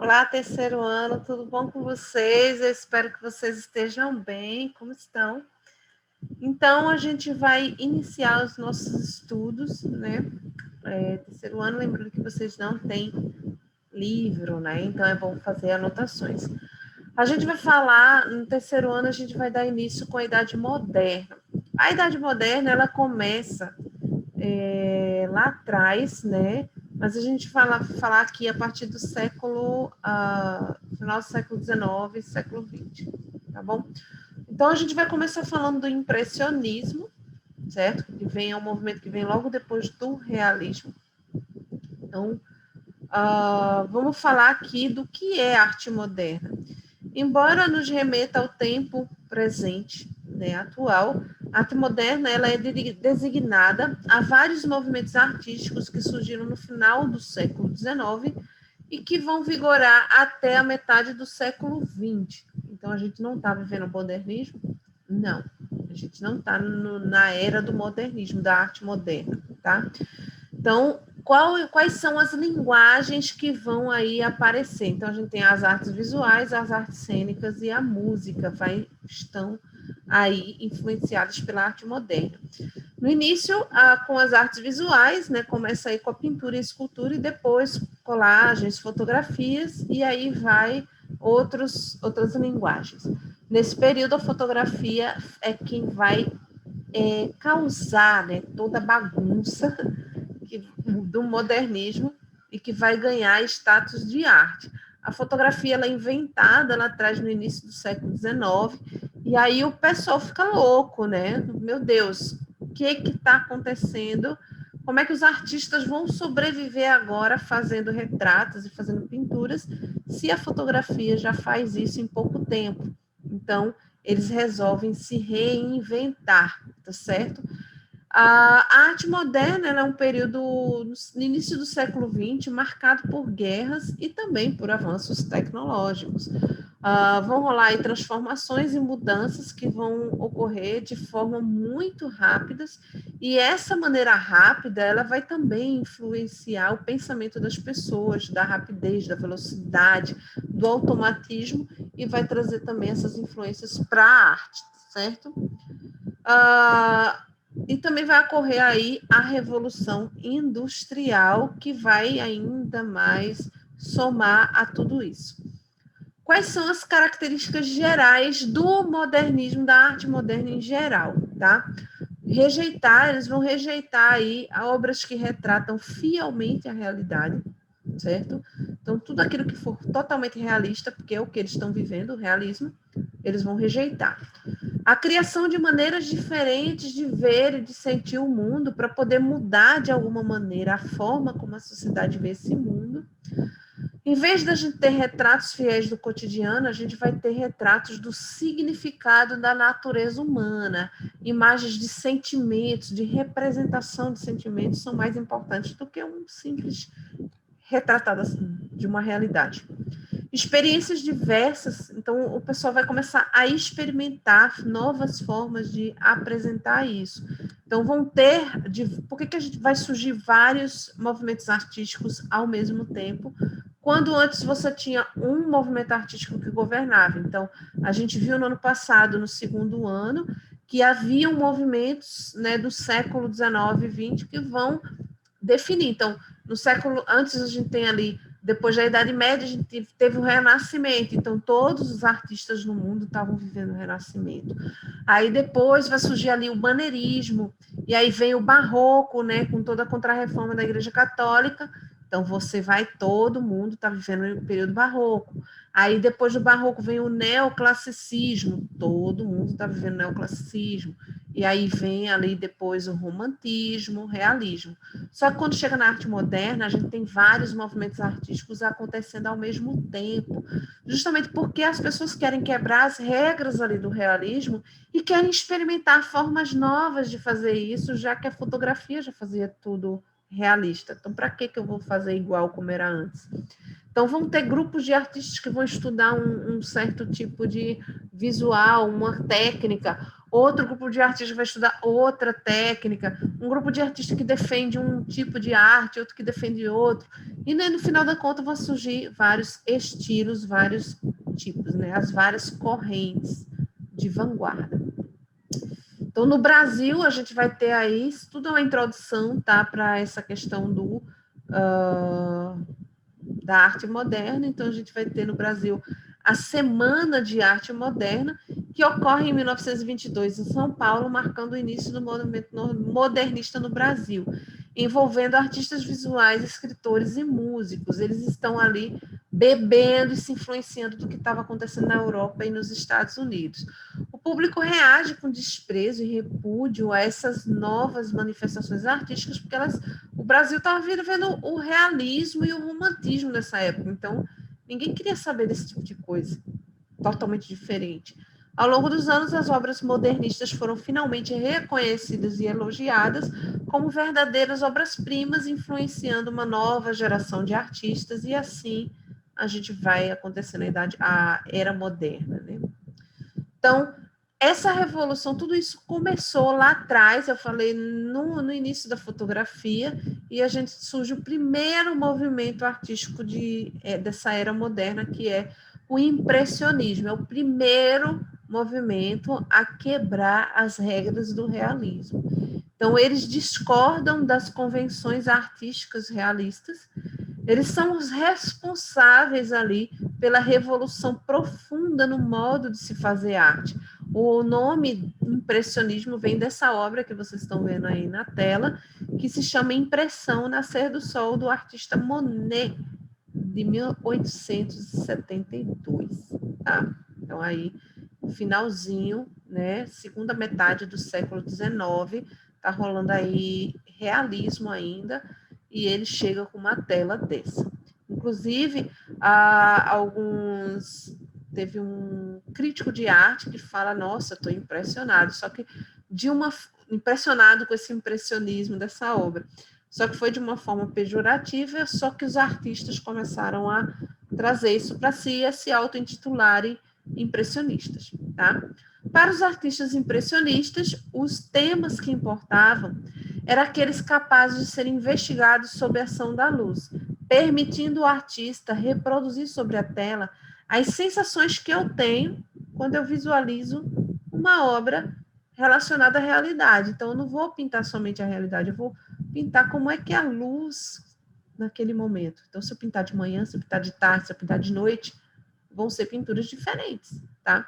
Olá, terceiro ano, tudo bom com vocês? Eu espero que vocês estejam bem. Como estão? Então, a gente vai iniciar os nossos estudos, né? Terceiro ano, lembrando que vocês não têm livro, né? Então, é bom fazer anotações. A gente vai falar, no terceiro ano, a gente vai dar início com a Idade Moderna. A Idade Moderna, ela começa lá atrás, né? Mas a gente falar aqui a partir do final do século XIX, século XX, tá bom? Então a gente vai começar falando do impressionismo, certo? É um movimento que vem logo depois do realismo. Então, vamos falar aqui do que é arte moderna. Embora nos remeta ao tempo presente, né, atual, a arte moderna ela é designada a vários movimentos artísticos que surgiram no final do século XIX e que vão vigorar até a metade do século XX. Então, a gente não está vivendo o modernismo? Não. A gente não está na era do modernismo, da arte moderna, tá? Então, quais são as linguagens que vão aí aparecer? Então, a gente tem as artes visuais, as artes cênicas e a música estão aí influenciadas pela arte moderna. No início, com as artes visuais, né, começa aí com a pintura e a escultura, e depois colagens, fotografias, e aí vai outras linguagens. Nesse período, a fotografia é quem vai causar, né, toda a bagunça do modernismo e que vai ganhar status de arte. A fotografia ela é inventada lá atrás, no início do século XIX, e aí o pessoal fica louco, né? Meu Deus, o que está acontecendo? Como é que os artistas vão sobreviver agora fazendo retratos e fazendo pinturas, se a fotografia já faz isso em pouco tempo? Então, eles resolvem se reinventar, tá certo? A arte moderna é um período, no início do século XX, marcado por guerras e também por avanços tecnológicos. Vão rolar aí transformações e mudanças que vão ocorrer de forma muito rápidas, e essa maneira rápida ela vai também influenciar o pensamento das pessoas, da rapidez, da velocidade, do automatismo, e vai trazer também essas influências para a arte, certo? E também vai ocorrer aí a Revolução Industrial, que vai ainda mais somar a tudo isso. Quais são as características gerais do modernismo, da arte moderna em geral, tá? Eles vão rejeitar aí obras que retratam fielmente a realidade, certo? Então, tudo aquilo que for totalmente realista, porque é o que eles estão vivendo, o realismo, eles vão rejeitar. A criação de maneiras diferentes de ver e de sentir o mundo para poder mudar de alguma maneira a forma como a sociedade vê esse mundo. Em vez da gente ter retratos fiéis do cotidiano, a gente vai ter retratos do significado da natureza humana. Imagens de sentimentos, de representação de sentimentos são mais importantes do que um simples retratado de uma realidade. Experiências diversas, então o pessoal vai começar a experimentar novas formas de apresentar isso. Então por que a gente vai surgir vários movimentos artísticos ao mesmo tempo, quando antes você tinha um movimento artístico que governava? Então, a gente viu no ano passado, no segundo ano, que haviam movimentos, né, do século XIX e XX que vão definir. Então, antes a gente tem ali, depois da Idade Média, a gente teve o Renascimento, então todos os artistas no mundo estavam vivendo o Renascimento. Aí depois vai surgir ali o maneirismo, e aí vem o Barroco, né, com toda a contrarreforma da Igreja Católica. Então todo mundo está vivendo o período barroco. Aí depois do barroco vem o neoclassicismo, todo mundo está vivendo o neoclassicismo. E aí vem ali depois o romantismo, o realismo. Só que quando chega na arte moderna, a gente tem vários movimentos artísticos acontecendo ao mesmo tempo, justamente porque as pessoas querem quebrar as regras ali do realismo e querem experimentar formas novas de fazer isso, já que a fotografia já fazia tudo realista. Então, para que eu vou fazer igual como era antes? Então, vão ter grupos de artistas que vão estudar um certo tipo de visual, uma técnica, outro grupo de artistas vai estudar outra técnica, um grupo de artistas que defende um tipo de arte, outro que defende outro, e né, no final da conta vão surgir vários estilos, vários tipos, né, as várias correntes de vanguarda. Então, no Brasil, a gente vai ter aí, isso tudo é uma introdução, tá, para essa questão da arte moderna. Então, a gente vai ter no Brasil a Semana de Arte Moderna, que ocorre em 1922 em São Paulo, marcando o início do movimento modernista no Brasil, envolvendo artistas visuais, escritores e músicos. Eles estão ali bebendo e se influenciando do que estava acontecendo na Europa e nos Estados Unidos. O público reage com desprezo e repúdio a essas novas manifestações artísticas, porque o Brasil estava vivendo o realismo e o romantismo nessa época. Então, ninguém queria saber desse tipo de coisa, totalmente diferente. Ao longo dos anos, as obras modernistas foram finalmente reconhecidas e elogiadas como verdadeiras obras-primas, influenciando uma nova geração de artistas, e assim a gente vai acontecendo a era moderna, né? Então, essa revolução, tudo isso começou lá atrás, eu falei no início da fotografia, e a gente surge o primeiro movimento artístico dessa era moderna, que é o impressionismo. É o primeiro movimento a quebrar as regras do realismo. Então, eles discordam das convenções artísticas realistas, eles são os responsáveis ali pela revolução profunda no modo de se fazer arte. O nome impressionismo vem dessa obra que vocês estão vendo aí na tela, que se chama Impressão, Nascer do Sol, do artista Monet, de 1872. Tá? Então, aí, finalzinho, né, segunda metade do século XIX, tá rolando aí realismo ainda, e ele chega com uma tela dessa. Inclusive, teve um crítico de arte que fala, nossa, estou impressionado, só que impressionado com esse impressionismo dessa obra. Só que foi de uma forma pejorativa, só que os artistas começaram a trazer isso para si e a se auto-intitularem impressionistas, tá? Para os artistas impressionistas, os temas que importavam eram aqueles capazes de serem investigados sob a ação da luz, permitindo o artista reproduzir sobre a tela as sensações que eu tenho quando eu visualizo uma obra relacionada à realidade. Então, eu não vou pintar somente a realidade, eu vou pintar como é que é a luz naquele momento. Então, se eu pintar de manhã, se eu pintar de tarde, se eu pintar de noite, vão ser pinturas diferentes, tá?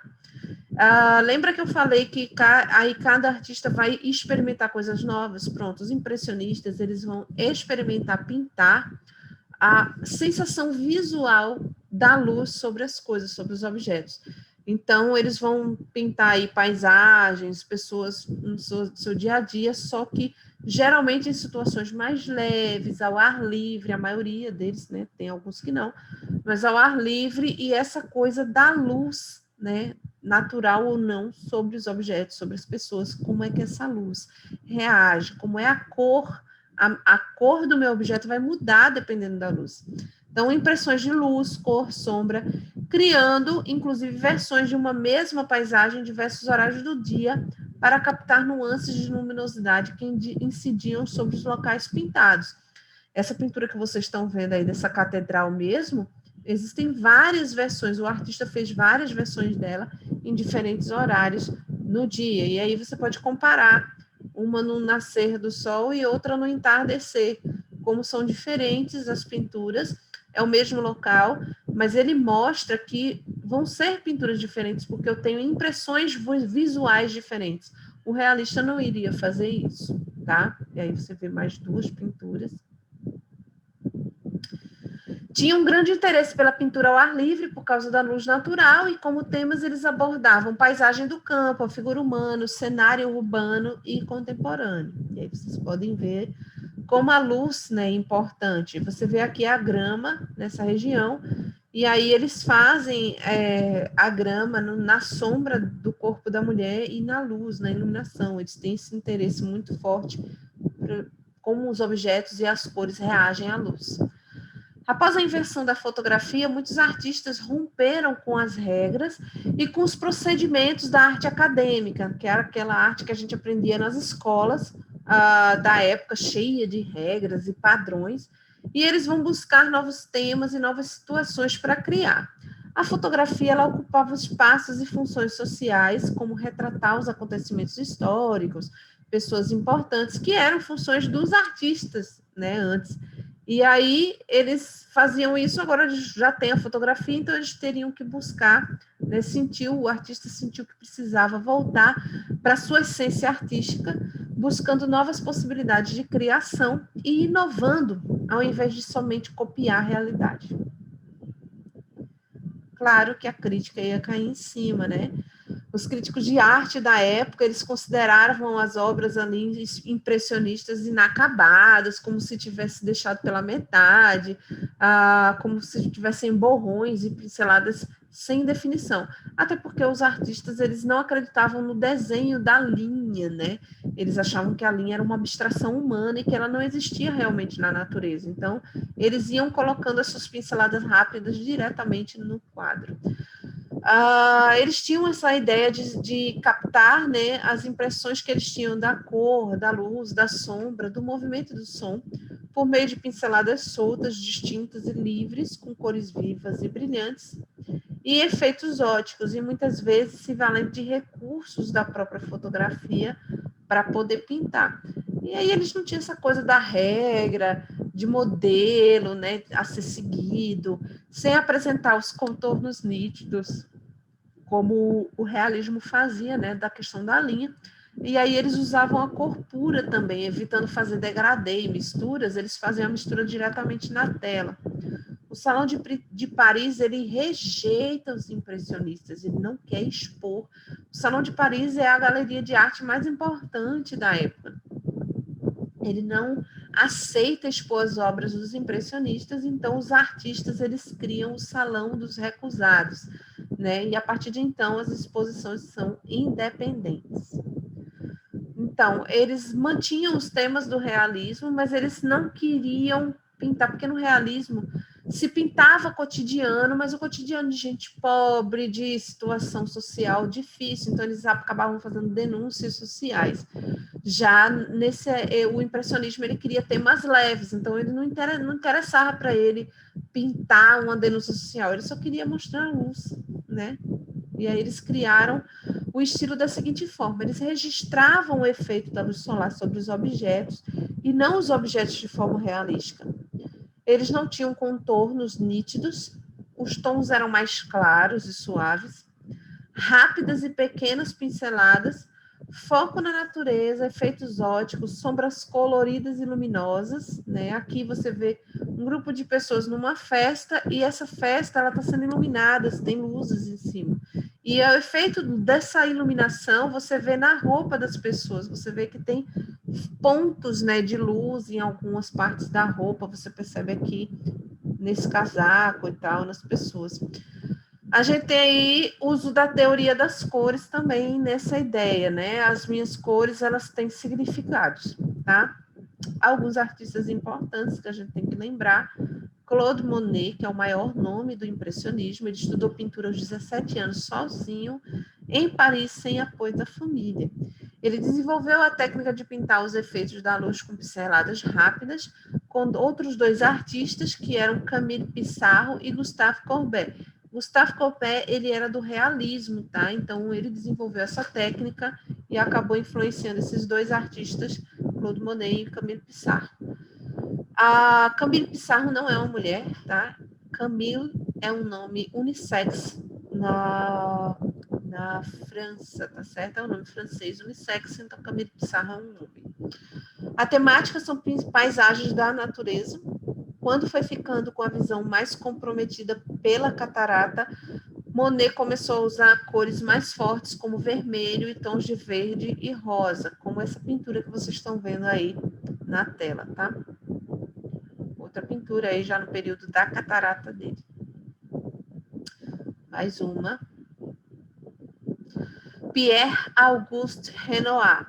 Lembra que eu falei que aí cada artista vai experimentar coisas novas? Pronto, os impressionistas, eles vão experimentar pintar a sensação visual da luz sobre as coisas, sobre os objetos. Então, eles vão pintar aí paisagens, pessoas no seu dia a dia, só que geralmente em situações mais leves, ao ar livre, a maioria deles, né? Tem alguns que não, mas ao ar livre, e essa coisa da luz, né? Natural ou não, sobre os objetos, sobre as pessoas, como é que essa luz reage, como é a cor do meu objeto vai mudar dependendo da luz. Então, impressões de luz, cor, sombra, criando, inclusive, versões de uma mesma paisagem em diversos horários do dia para captar nuances de luminosidade que incidiam sobre os locais pintados. Essa pintura que vocês estão vendo aí dessa catedral mesmo, existem várias versões, o artista fez várias versões dela em diferentes horários no dia, e aí você pode comparar uma no nascer do sol e outra no entardecer, como são diferentes as pinturas, é o mesmo local, mas ele mostra que vão ser pinturas diferentes, porque eu tenho impressões visuais diferentes. O realista não iria fazer isso, tá? E aí você vê mais duas pinturas. Tinha um grande interesse pela pintura ao ar livre por causa da luz natural, e como temas eles abordavam paisagem do campo, a figura humana, o cenário urbano e contemporâneo. E aí vocês podem ver como a luz, né, é importante. Você vê aqui a grama nessa região, e aí eles fazem a grama na sombra do corpo da mulher e na luz, na iluminação. Eles têm esse interesse muito forte por como os objetos e as cores reagem à luz. Após a invenção da fotografia, muitos artistas romperam com as regras e com os procedimentos da arte acadêmica, que era aquela arte que a gente aprendia nas escolas da época, cheia de regras e padrões, e eles vão buscar novos temas e novas situações para criar. A fotografia ela ocupava espaços e funções sociais, como retratar os acontecimentos históricos, pessoas importantes, que eram funções dos artistas, né, antes. E aí eles faziam isso, agora já tem a fotografia, então eles teriam que buscar, né, o artista sentiu que precisava voltar para a sua essência artística, buscando novas possibilidades de criação e inovando, ao invés de somente copiar a realidade. Claro que a crítica ia cair em cima, né? Os críticos de arte da época, eles consideravam as obras ali impressionistas inacabadas, como se tivesse deixado pela metade, como se tivessem borrões e pinceladas sem definição. Até porque os artistas, eles não acreditavam no desenho da linha, né? Eles achavam que a linha era uma abstração humana e que ela não existia realmente na natureza. Então, eles iam colocando as suas pinceladas rápidas diretamente no quadro. Eles tinham essa ideia de captar, né, as impressões que eles tinham da cor, da luz, da sombra, do movimento do som, por meio de pinceladas soltas, distintas e livres, com cores vivas e brilhantes, e efeitos óticos, e muitas vezes se valendo de recursos da própria fotografia para poder pintar. E aí eles não tinham essa coisa da regra, de modelo, né, a ser seguido, sem apresentar os contornos nítidos, como o realismo fazia, né, da questão da linha. E aí eles usavam a cor pura também, evitando fazer degradê e misturas, eles faziam a mistura diretamente na tela. O Salão de Paris, ele rejeita os impressionistas, ele não quer expor. O Salão de Paris é a galeria de arte mais importante da época. Ele não aceita expor as obras dos impressionistas, então os artistas, eles criam o Salão dos Recusados, né? E a partir de então as exposições são independentes. Então, eles mantinham os temas do realismo, mas eles não queriam pintar, porque no realismo se pintava cotidiano, mas o cotidiano de gente pobre, de situação social difícil, então eles acabavam fazendo denúncias sociais. Já o impressionismo, ele queria temas leves, então ele não interessava para ele pintar uma denúncia social, ele só queria mostrar a luz, né? E aí eles criaram o estilo da seguinte forma: eles registravam o efeito da luz solar sobre os objetos e não os objetos de forma realística. Eles não tinham contornos nítidos, os tons eram mais claros e suaves, rápidas e pequenas pinceladas, foco na natureza, efeitos óticos, sombras coloridas e luminosas, né? Aqui você vê um grupo de pessoas numa festa e essa festa ela está sendo iluminada, tem luzes em cima. E o efeito dessa iluminação você vê na roupa das pessoas, você vê que tem pontos, né, de luz em algumas partes da roupa, você percebe aqui nesse casaco e tal, nas pessoas. A gente tem aí uso da teoria das cores também nessa ideia, né? As minhas cores, elas têm significados, tá? Alguns artistas importantes que a gente tem que lembrar: Claude Monet, que é o maior nome do impressionismo, ele estudou pintura aos 17 anos sozinho, em Paris, sem apoio da família. Ele desenvolveu a técnica de pintar os efeitos da luz com pinceladas rápidas, com outros dois artistas, que eram Camille Pissarro e Gustave Courbet. Gustave Courbet, ele era do realismo, tá? Então, ele desenvolveu essa técnica e acabou influenciando esses dois artistas, Claude Monet e Camille Pissarro. A Camille Pissarro não é uma mulher, tá? Camille é um nome unissex na França, tá certo? É um nome francês unissex, então Camille Pissarro é um nome. A temática são paisagens da natureza. Quando foi ficando com a visão mais comprometida pela catarata, Monet começou a usar cores mais fortes, como vermelho e tons de verde e rosa, como essa pintura que vocês estão vendo aí na tela, tá? Outra pintura aí já no período da catarata dele. Mais uma. Pierre Auguste Renoir.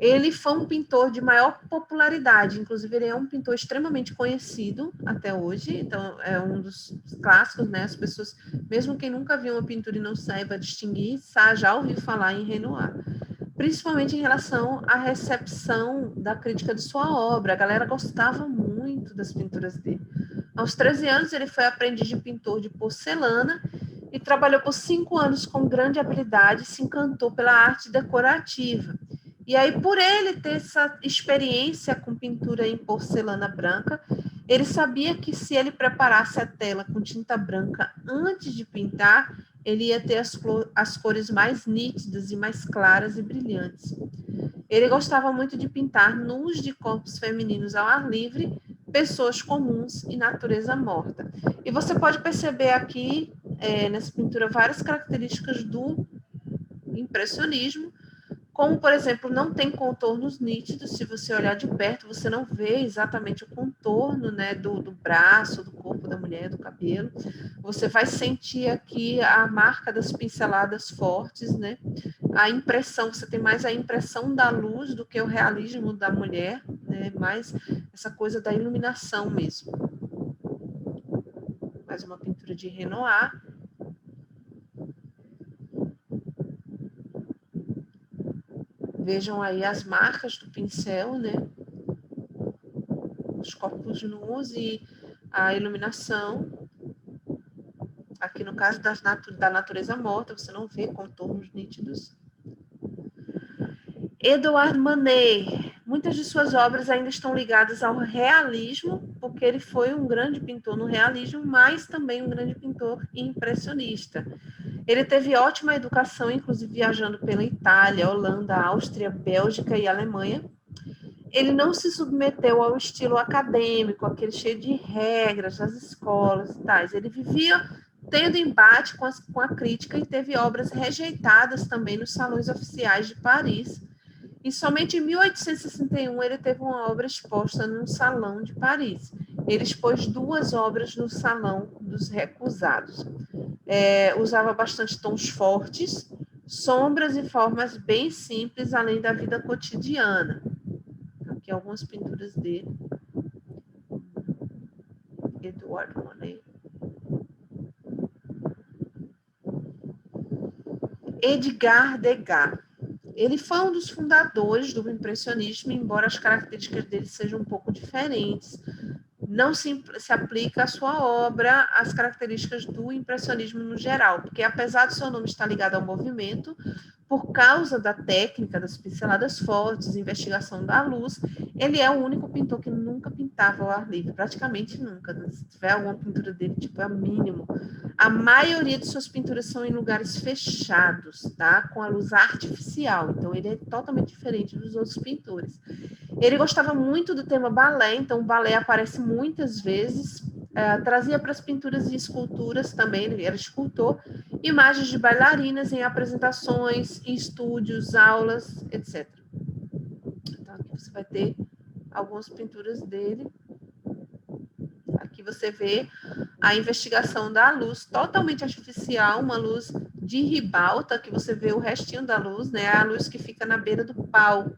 Ele foi um pintor de maior popularidade, inclusive ele é um pintor extremamente conhecido até hoje, então é um dos clássicos, né? As pessoas, mesmo quem nunca viu uma pintura e não saiba distinguir, já ouviu falar em Renoir, principalmente em relação à recepção da crítica de sua obra. A galera gostava muito das pinturas dele. Aos 13 anos, ele foi aprendiz de pintor de porcelana e trabalhou por 5 anos com grande habilidade e se encantou pela arte decorativa. E aí, por ele ter essa experiência com pintura em porcelana branca, ele sabia que se ele preparasse a tela com tinta branca antes de pintar, ele ia ter as cores mais nítidas e mais claras e brilhantes. Ele gostava muito de pintar nus de corpos femininos ao ar livre, pessoas comuns e natureza morta. E você pode perceber aqui, nessa pintura, várias características do impressionismo, como, por exemplo, não tem contornos nítidos. Se você olhar de perto, você não vê exatamente o contorno, né, do braço, do corpo da mulher, do cabelo. Você vai sentir aqui a marca das pinceladas fortes, né? A impressão, você tem mais a impressão da luz do que o realismo da mulher, né? Mais essa coisa da iluminação mesmo. Mais uma pintura de Renoir. Vejam aí as marcas do pincel, né? Os corpos nus e a iluminação. Aqui no caso da natureza morta, você não vê contornos nítidos. Edouard Manet. Muitas de suas obras ainda estão ligadas ao realismo, porque ele foi um grande pintor no realismo, mas também um grande pintor impressionista. Ele teve ótima educação, inclusive viajando pela Itália, Holanda, Áustria, Bélgica e Alemanha. Ele não se submeteu ao estilo acadêmico, aquele cheio de regras das escolas e tais. Ele vivia tendo embate com a crítica e teve obras rejeitadas também nos salões oficiais de Paris. E somente em 1861 ele teve uma obra exposta no Salão de Paris. Ele expôs 2 obras no Salão dos Recusados. Usava bastante tons fortes, sombras e formas bem simples, além da vida cotidiana. Aqui algumas pinturas dele. Edouard Manet. Edgar Degas. Ele foi um dos fundadores do impressionismo, embora as características dele sejam um pouco diferentes. Não se aplica à sua obra as características do impressionismo no geral, porque apesar do seu nome estar ligado ao movimento, por causa da técnica das pinceladas fortes, investigação da luz, ele é o único pintor que nunca pintava ao ar livre, praticamente nunca. Se tiver alguma pintura dele, tipo, é mínimo. A maioria de suas pinturas são em lugares fechados, tá? Com a luz artificial. Então, ele é totalmente diferente dos outros pintores. Ele gostava muito do tema balé, então o balé aparece muitas vezes. Trazia para as pinturas e esculturas também, ele era escultor, imagens de bailarinas em apresentações, em estúdios, aulas, etc. Então, aqui você vai ter algumas pinturas dele. Aqui você vê a investigação da luz totalmente artificial, uma luz de ribalta, que você vê o restinho da luz, né? A luz que fica na beira do palco.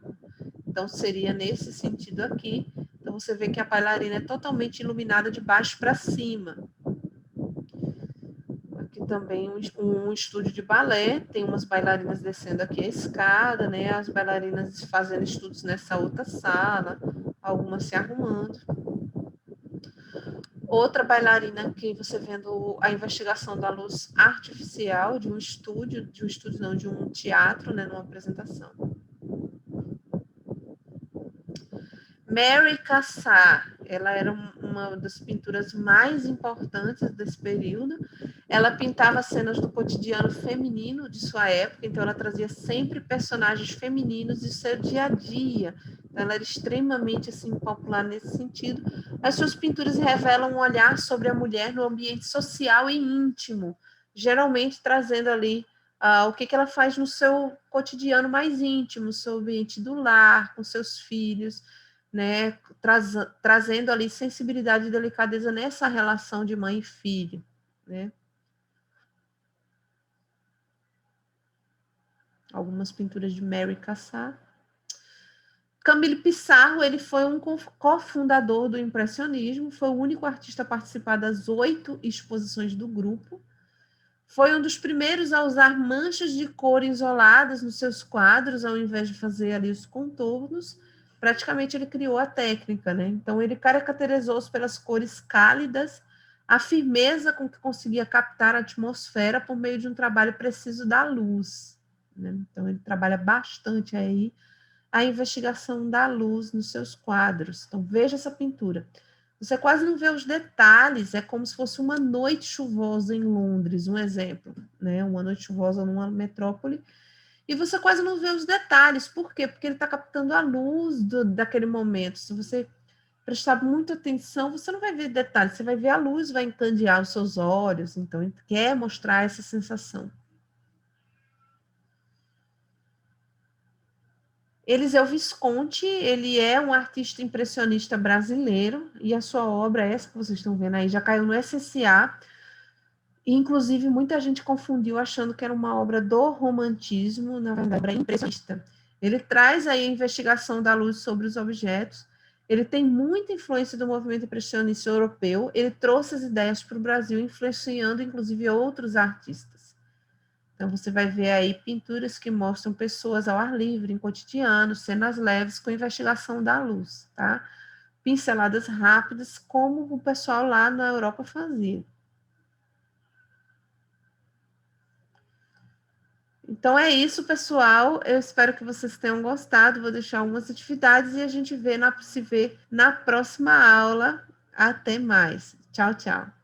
Então, seria nesse sentido aqui. Então, você vê que a bailarina é totalmente iluminada de baixo para cima. Aqui também um estúdio de balé, tem umas bailarinas descendo aqui a escada, né? As bailarinas fazendo estudos nessa outra sala, algumas se arrumando. Outra bailarina que você vendo a investigação da luz artificial de um estúdio, de um teatro, né? Numa apresentação. Mary Cassatt, ela era uma das pinturas mais importantes desse período. Ela pintava cenas do cotidiano feminino de sua época, então ela trazia sempre personagens femininos de seu dia a dia. Então, ela era extremamente assim, popular nesse sentido. As suas pinturas revelam um olhar sobre a mulher no ambiente social e íntimo, geralmente trazendo ali o que ela faz no seu cotidiano mais íntimo, no seu ambiente do lar, com seus filhos, né, trazendo ali sensibilidade e delicadeza nessa relação de mãe e filho, né? Algumas pinturas de Mary Cassatt. Camille Pissarro, ele foi um cofundador do impressionismo, foi o único artista a participar das 8 exposições do grupo. Foi um dos primeiros a usar manchas de cor isoladas nos seus quadros, ao invés de fazer ali os contornos. Praticamente ele criou a técnica, né? Então ele caracterizou-se pelas cores cálidas, a firmeza com que conseguia captar a atmosfera por meio de um trabalho preciso da luz, né? Então ele trabalha bastante aí a investigação da luz nos seus quadros. Então veja essa pintura. Você quase não vê os detalhes, é como se fosse uma noite chuvosa em Londres, um exemplo, né? Uma noite chuvosa numa metrópole, e você quase não vê os detalhes. Por quê? Porque ele está captando a luz daquele momento. Se você prestar muita atenção, você não vai ver detalhes, você vai ver a luz, vai encandear os seus olhos, então ele quer mostrar essa sensação. Eliseu Visconti, ele é um artista impressionista brasileiro, e a sua obra, essa que vocês estão vendo aí, já caiu no SSA, e inclusive muita gente confundiu achando que era uma obra do romantismo, na verdade, obra impressionista. Ele traz aí a investigação da luz sobre os objetos, ele tem muita influência do movimento impressionista europeu, ele trouxe as ideias para o Brasil, influenciando inclusive outros artistas. Então, você vai ver aí pinturas que mostram pessoas ao ar livre, em cotidiano, cenas leves com investigação da luz, tá? Pinceladas rápidas, como o pessoal lá na Europa fazia. Então, é isso, pessoal. Eu espero que vocês tenham gostado. Vou deixar algumas atividades e a gente se vê na próxima aula. Até mais. Tchau, tchau.